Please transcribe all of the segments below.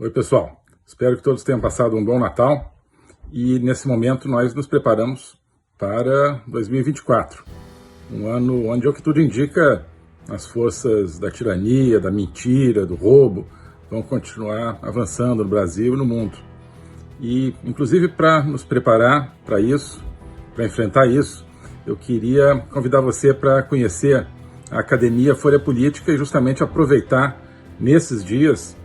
Oi, pessoal. Espero que todos tenham passado um bom Natal e, nesse momento, nós nos preparamos para 2024. Um ano onde, ao que tudo indica, as forças da tirania, da mentira, do roubo vão continuar avançando no Brasil e no mundo. E, inclusive, para nos preparar para isso, para enfrentar isso, eu queria convidar você para conhecer a Academia Folha Política e justamente aproveitar, nesses dias,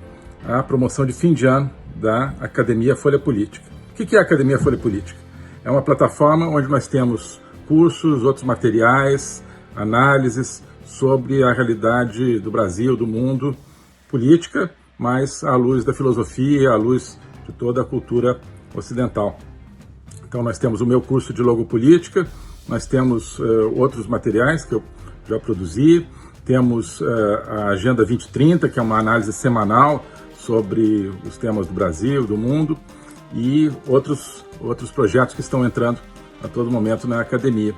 a promoção de fim de ano da Academia Folha Política. O que é a Academia Folha Política? É uma plataforma onde nós temos cursos, outros materiais, análises sobre a realidade do Brasil, do mundo, política, mas à luz da filosofia, à luz de toda a cultura ocidental. Então nós temos o meu curso de logopolítica, nós temos outros materiais que eu já produzi, temos a Agenda 2030, que é uma análise semanal sobre os temas do Brasil, do mundo, e outros projetos que estão entrando a todo momento na academia.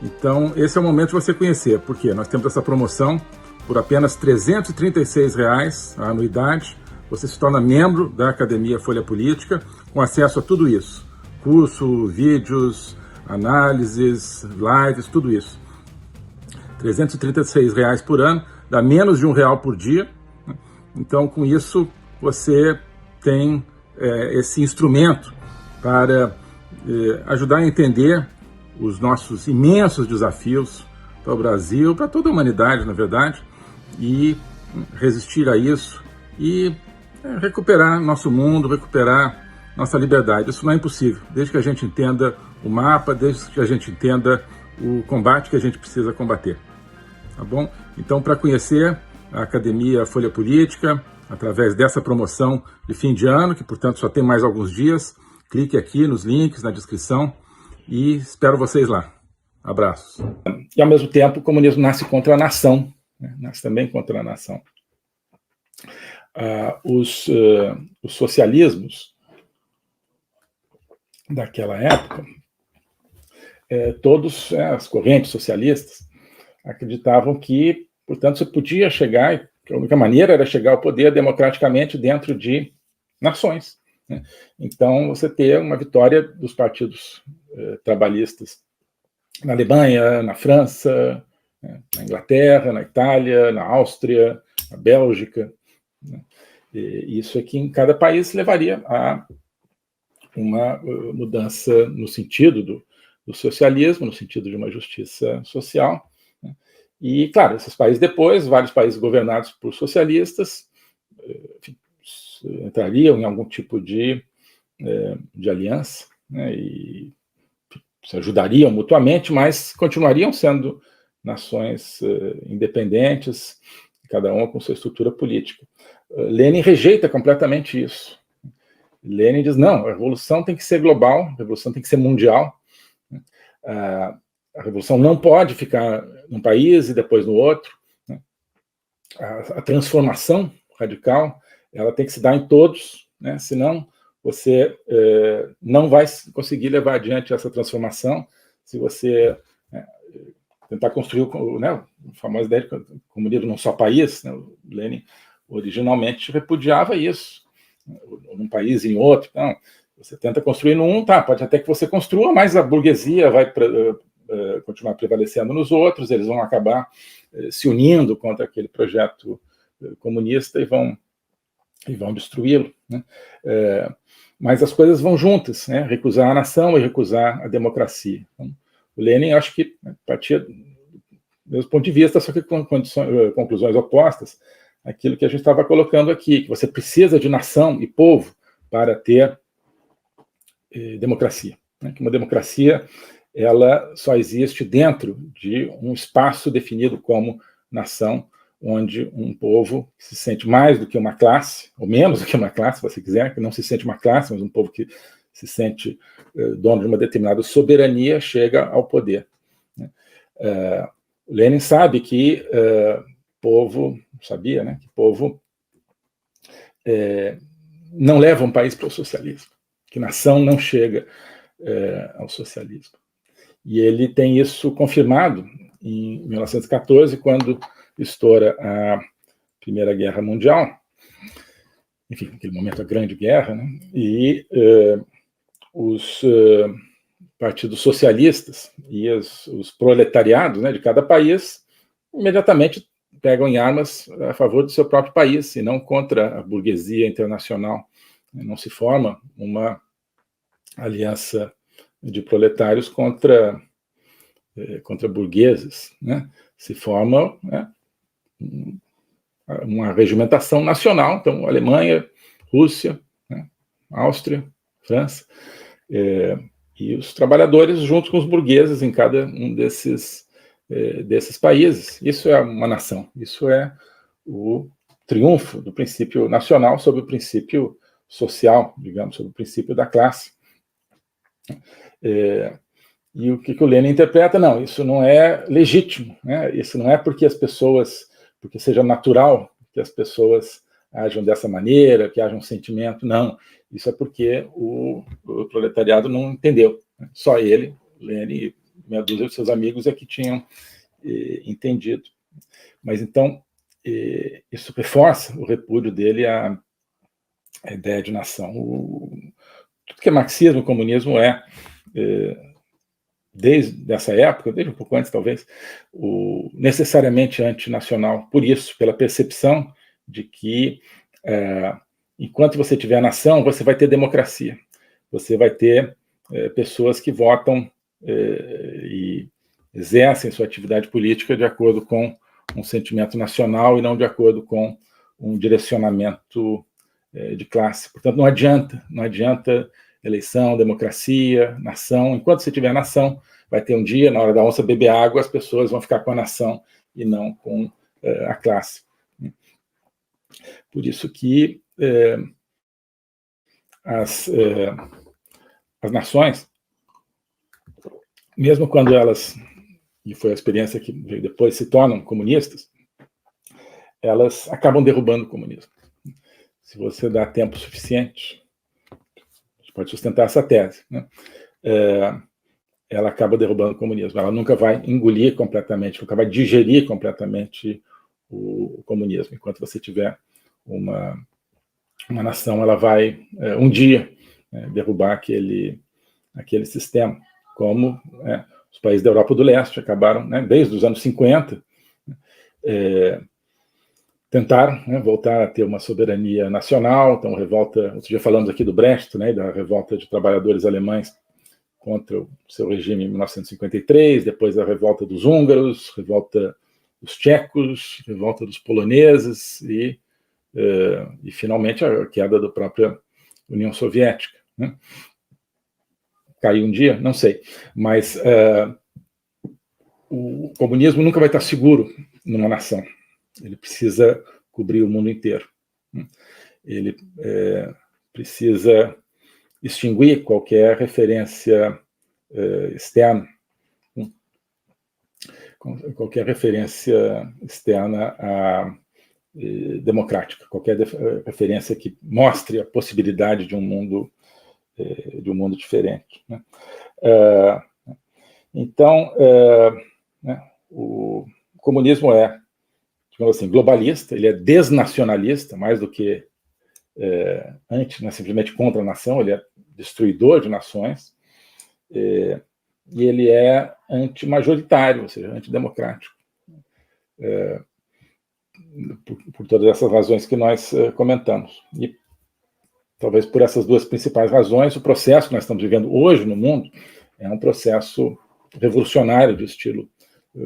Então, esse é o momento de você conhecer, porque nós temos essa promoção por apenas R$ 336 a anuidade. Você se torna membro da Academia Folha Política, com acesso a tudo isso. Curso, vídeos, análises, lives, tudo isso. R$ 336 por ano, dá menos de R$ 1 por dia. Então, com isso, você tem esse instrumento para ajudar a entender os nossos imensos desafios para o Brasil, para toda a humanidade, na verdade, e resistir a isso e recuperar nosso mundo, recuperar nossa liberdade. Isso não é impossível, desde que a gente entenda o mapa, desde que a gente entenda o combate que a gente precisa combater. Tá bom? Então, para conhecer a Academia Folha Política, através dessa promoção de fim de ano, que, portanto, só tem mais alguns dias, clique aqui nos links, na descrição, e espero vocês lá. Abraços. E, ao mesmo tempo, o comunismo nasce contra a nação, né? Nasce também contra a nação. Os socialismos daquela época, todos as correntes socialistas acreditavam que, portanto, você podia chegar, que a única maneira era chegar ao poder democraticamente dentro de nações, né? Então, você ter uma vitória dos partidos trabalhistas na Alemanha, na França, né, na Inglaterra, na Itália, na Áustria, na Bélgica, né? E isso aqui em cada país levaria a uma mudança no sentido do socialismo, no sentido de uma justiça social, né? E, claro, esses países depois, vários países governados por socialistas, enfim, entrariam em algum tipo de aliança, né? E se ajudariam mutuamente, mas continuariam sendo nações independentes, cada uma com sua estrutura política. Lenin rejeita completamente isso. Lenin diz, não, a revolução tem que ser global, a revolução tem que ser mundial. A revolução não pode ficar num país e depois no outro, né? A transformação radical, ela tem que se dar em todos, né? Senão você não vai conseguir levar adiante essa transformação se você tentar construir, né, a famosa ideia de comunismo num só país, né? O Lenin originalmente repudiava isso, num país e em outro. Não, você tenta construir num, tá, pode até que você construa, mas a burguesia vai continuar prevalecendo nos outros, eles vão acabar se unindo contra aquele projeto comunista e vão destruí-lo, né? Mas as coisas vão juntas, né? Recusar a nação e recusar a democracia. Então, o Lenin, acho que partia do mesmo ponto de vista, só que com conclusões opostas àquilo que a gente estava colocando aqui, que você precisa de nação e povo para ter democracia, né? Que uma democracia ela só existe dentro de um espaço definido como nação, onde um povo se sente mais do que uma classe, ou menos do que uma classe, se você quiser, que não se sente uma classe, mas um povo que se sente dono de uma determinada soberania, chega ao poder, né? Lenin sabe que povo, sabia, né, que povo não leva um país para o socialismo, que nação não chega ao socialismo. E ele tem isso confirmado em 1914, quando estoura a Primeira Guerra Mundial, enfim, naquele momento a Grande Guerra, né? E os partidos socialistas e os proletariados, né, de cada país imediatamente pegam em armas a favor do seu próprio país e não contra a burguesia internacional. Não se forma uma aliança de proletários contra burgueses, né? Se forma, né, uma regimentação nacional. Então, Alemanha, Rússia, né, Áustria, França, e os trabalhadores junto com os burgueses em cada um desses países. Isso é uma nação, isso é o triunfo do princípio nacional sobre o princípio social, digamos, sobre o princípio da classe. E o que o Lenin interpreta? Não, isso não é legítimo, né? Isso não é porque seja natural que as pessoas ajam dessa maneira, que haja um sentimento, não. Isso é porque o proletariado não entendeu. Só ele, Lenin e meia dúzia de seus amigos é que tinham entendido. Mas então, isso reforça o repúdio dele à ideia de nação. Tudo que é marxismo, comunismo desde essa época, desde um pouco antes talvez, necessariamente antinacional, por isso, pela percepção de que enquanto você tiver nação, você vai ter democracia, você vai ter pessoas que votam e exercem sua atividade política de acordo com um sentimento nacional e não de acordo com um direcionamento de classe. Portanto, não adianta eleição, democracia, nação. Enquanto você tiver nação, vai ter um dia, na hora da onça beber água, as pessoas vão ficar com a nação e não com a classe. Por isso que as nações, mesmo quando elas, e foi a experiência que depois se tornam comunistas, elas acabam derrubando o comunismo. Se você dá tempo suficiente, você pode sustentar essa tese, né? Ela acaba derrubando o comunismo. Ela nunca vai engolir completamente, nunca vai digerir completamente o comunismo. Enquanto você tiver uma nação, ela vai, um dia, derrubar aquele sistema, como os países da Europa do Leste acabaram, desde os anos 50, tentaram voltar a ter uma soberania nacional. Então, outro dia falamos aqui do Brecht, da revolta de trabalhadores alemães contra o seu regime em 1953, depois a revolta dos húngaros, revolta dos tchecos, revolta dos poloneses e finalmente a queda da própria União Soviética, né? Caiu um dia? Não sei. Mas o comunismo nunca vai estar seguro numa nação. Ele precisa cobrir o mundo inteiro. Ele precisa extinguir qualquer referência externa, qualquer referência externa democrática, qualquer referência que mostre a possibilidade de um mundo diferente, né? Então, o comunismo é, digamos assim, globalista, ele é desnacionalista, mais do que anti, não é simplesmente contra a nação, ele é destruidor de nações, e ele é antimajoritário, ou seja, antidemocrático. Por todas essas razões que nós comentamos. E talvez por essas duas principais razões, o processo que nós estamos vivendo hoje no mundo é um processo revolucionário de estilo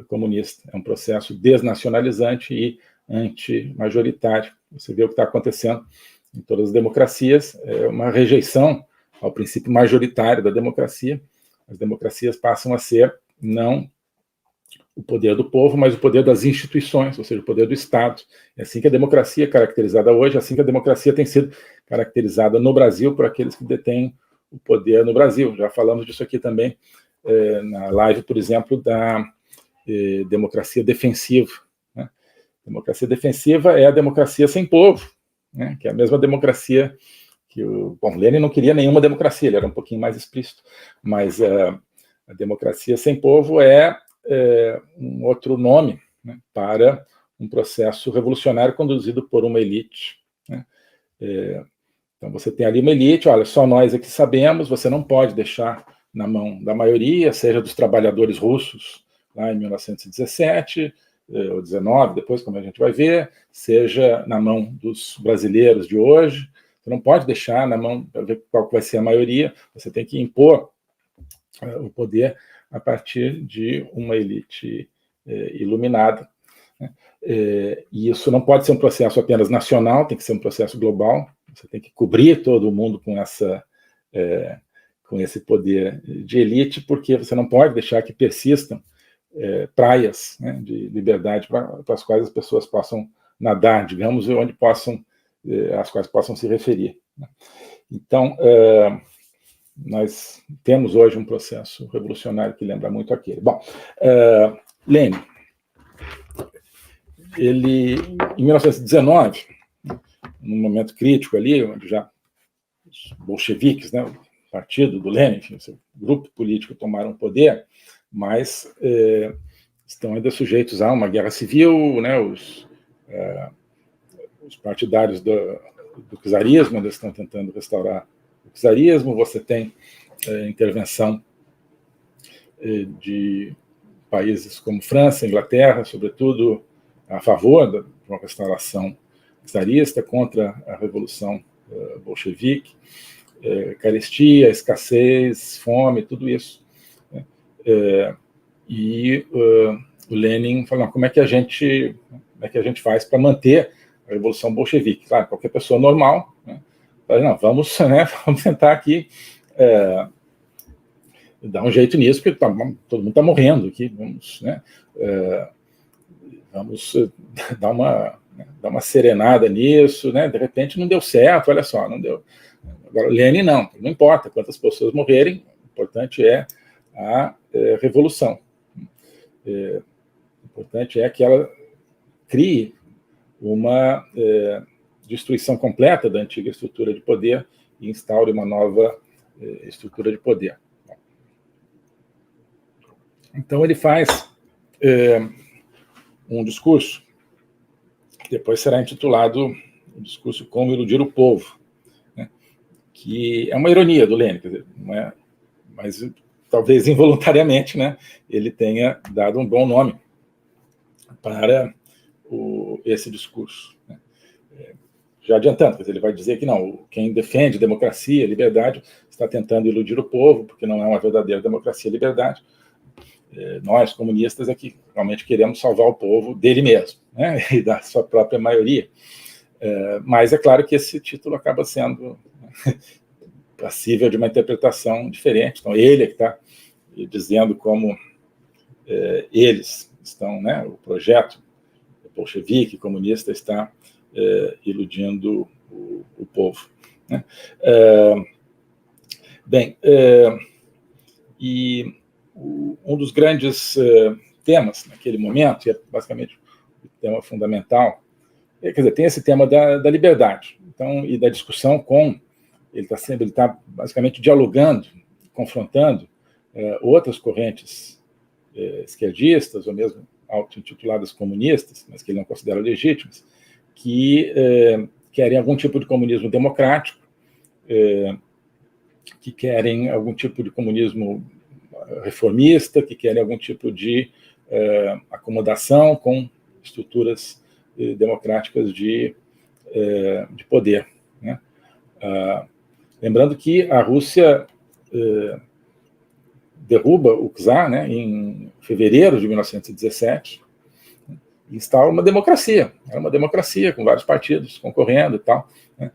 comunista, é um processo desnacionalizante e antimajoritário. Você vê o que está acontecendo em todas as democracias, é uma rejeição ao princípio majoritário da democracia. As democracias passam a ser não o poder do povo, mas o poder das instituições, ou seja, o poder do Estado. É assim que a democracia é caracterizada hoje, é assim que a democracia tem sido caracterizada no Brasil por aqueles que detêm o poder no Brasil. Já falamos disso aqui também na live, por exemplo, da democracia defensiva, né? Democracia defensiva é a democracia sem povo, né? Que é a mesma democracia que Lenin não queria nenhuma democracia, ele era um pouquinho mais explícito, mas a democracia sem povo é um outro nome, né, para um processo revolucionário conduzido por uma elite, né, Então você tem ali uma elite, olha, só nós aqui sabemos, você não pode deixar na mão da maioria, seja dos trabalhadores russos lá em 1917, ou 19, depois, como a gente vai ver, seja na mão dos brasileiros de hoje. Você não pode deixar na mão, para ver qual vai ser a maioria, você tem que impor o poder a partir de uma elite iluminada. E isso não pode ser um processo apenas nacional, tem que ser um processo global. Você tem que cobrir todo mundo com esse poder de elite, porque você não pode deixar que persistam praias, né, de liberdade para as quais as pessoas possam nadar, digamos, e onde às quais possam se referir. Então, nós temos hoje um processo revolucionário que lembra muito aquele. Bom, Lenin, ele, em 1919, num momento crítico ali, onde já os bolcheviques, né, o partido do Lenin, enfim, o seu grupo político tomaram o poder, mas estão ainda sujeitos a uma guerra civil, né, os partidários do czarismo ainda estão tentando restaurar o czarismo, você tem intervenção de países como França, Inglaterra, sobretudo a favor de uma restauração czarista, contra a Revolução bolchevique, carestia, escassez, fome, tudo isso. E o Lenin falou, como é que a gente faz para manter a Revolução bolchevique? Claro, qualquer pessoa normal, né, fala, não, vamos tentar aqui dar um jeito nisso, porque todo mundo está morrendo aqui, vamos dar uma serenada nisso, né? De repente não deu certo, olha só, não deu. Agora, Lenin não importa quantas pessoas morrerem, o importante é a revolução. O importante é que ela crie uma destruição completa da antiga estrutura de poder e instaure uma nova estrutura de poder. Então ele faz um discurso que depois será intitulado o discurso Como Iludir o Povo, né? Que é uma ironia do Lenin, quer dizer, não é, mas talvez involuntariamente, né, ele tenha dado um bom nome para esse discurso. Né? Já adiantando, quer dizer, ele vai dizer que não, quem defende democracia, liberdade, está tentando iludir o povo, porque não é uma verdadeira democracia e liberdade. Nós, comunistas, é que realmente queremos salvar o povo dele mesmo, né, e da sua própria maioria. Mas é claro que esse título acaba sendo passível de uma interpretação diferente. Então, ele é que está dizendo como eles estão, né, o projeto bolchevique, comunista, está iludindo o povo. Né? E um dos grandes temas naquele momento, e é basicamente o tema fundamental, quer dizer, tem esse tema da liberdade, então, e da discussão com, ele está basicamente dialogando, confrontando outras correntes esquerdistas, ou mesmo auto-intituladas comunistas, mas que ele não considera legítimas, que querem algum tipo de comunismo democrático, que querem algum tipo de comunismo reformista, que querem algum tipo de acomodação com estruturas democráticas de poder. Né? Lembrando que a Rússia derruba o czar, né, em fevereiro de 1917, e instala uma democracia. Era uma democracia com vários partidos concorrendo e tal. Né?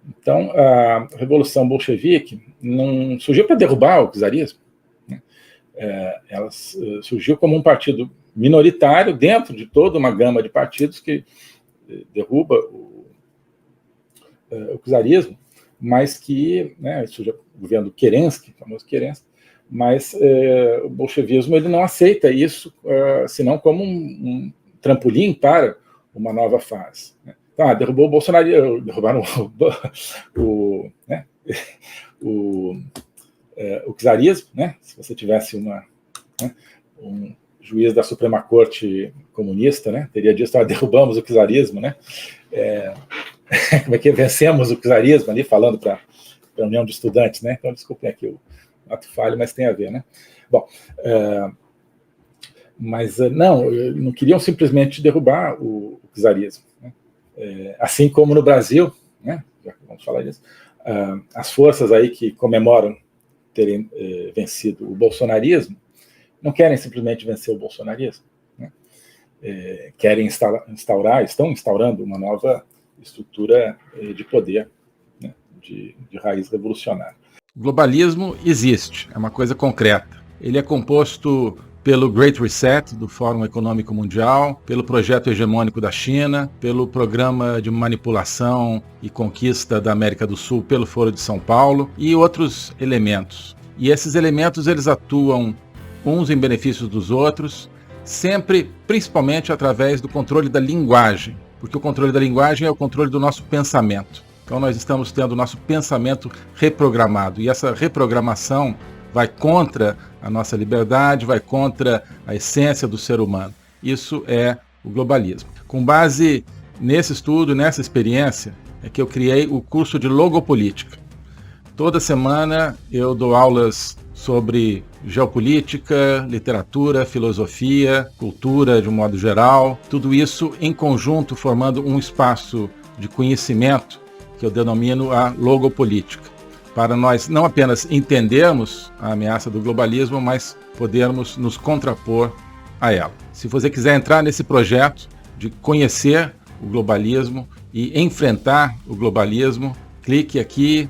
Então, a Revolução Bolchevique não surgiu para derrubar o czarismo. Né? Ela surgiu como um partido minoritário dentro de toda uma gama de partidos que derruba o czarismo, mas que, né, surge o governo Kerensky, o famoso Kerensky, mas o bolchevismo ele não aceita isso senão como um trampolim para uma nova fase. Né? Então, derrubou o Bolsonaro, derrubaram o czarismo, né? Se você tivesse um juiz da Suprema Corte comunista, né, teria dito, derrubamos o czarismo, né? como é que vencemos o czarismo ali, falando para a União de Estudantes, né? Então, desculpem aqui o ato falho, mas tem a ver, né? Bom, mas não queriam simplesmente derrubar o czarismo, né? Assim como no Brasil, né? Já que vamos falar disso, as forças aí que comemoram terem vencido o bolsonarismo não querem simplesmente vencer o bolsonarismo, né? Querem estão instaurando uma nova estrutura de poder, né? de raiz revolucionária. O globalismo existe, é uma coisa concreta. Ele é composto pelo Great Reset do Fórum Econômico Mundial, pelo projeto hegemônico da China, pelo programa de manipulação e conquista da América do Sul pelo Foro de São Paulo e outros elementos. E esses elementos eles atuam uns em benefício dos outros, sempre, principalmente através do controle da linguagem, porque o controle da linguagem é o controle do nosso pensamento. Então nós estamos tendo o nosso pensamento reprogramado, e essa reprogramação vai contra a nossa liberdade, vai contra a essência do ser humano. Isso é o globalismo. Com base nesse estudo, nessa experiência, é que eu criei o curso de Logopolítica. Toda semana eu dou aulas sobre geopolítica, literatura, filosofia, cultura de um modo geral, tudo isso em conjunto formando um espaço de conhecimento que eu denomino a logopolítica, para nós não apenas entendermos a ameaça do globalismo, mas podermos nos contrapor a ela. Se você quiser entrar nesse projeto de conhecer o globalismo e enfrentar o globalismo, clique aqui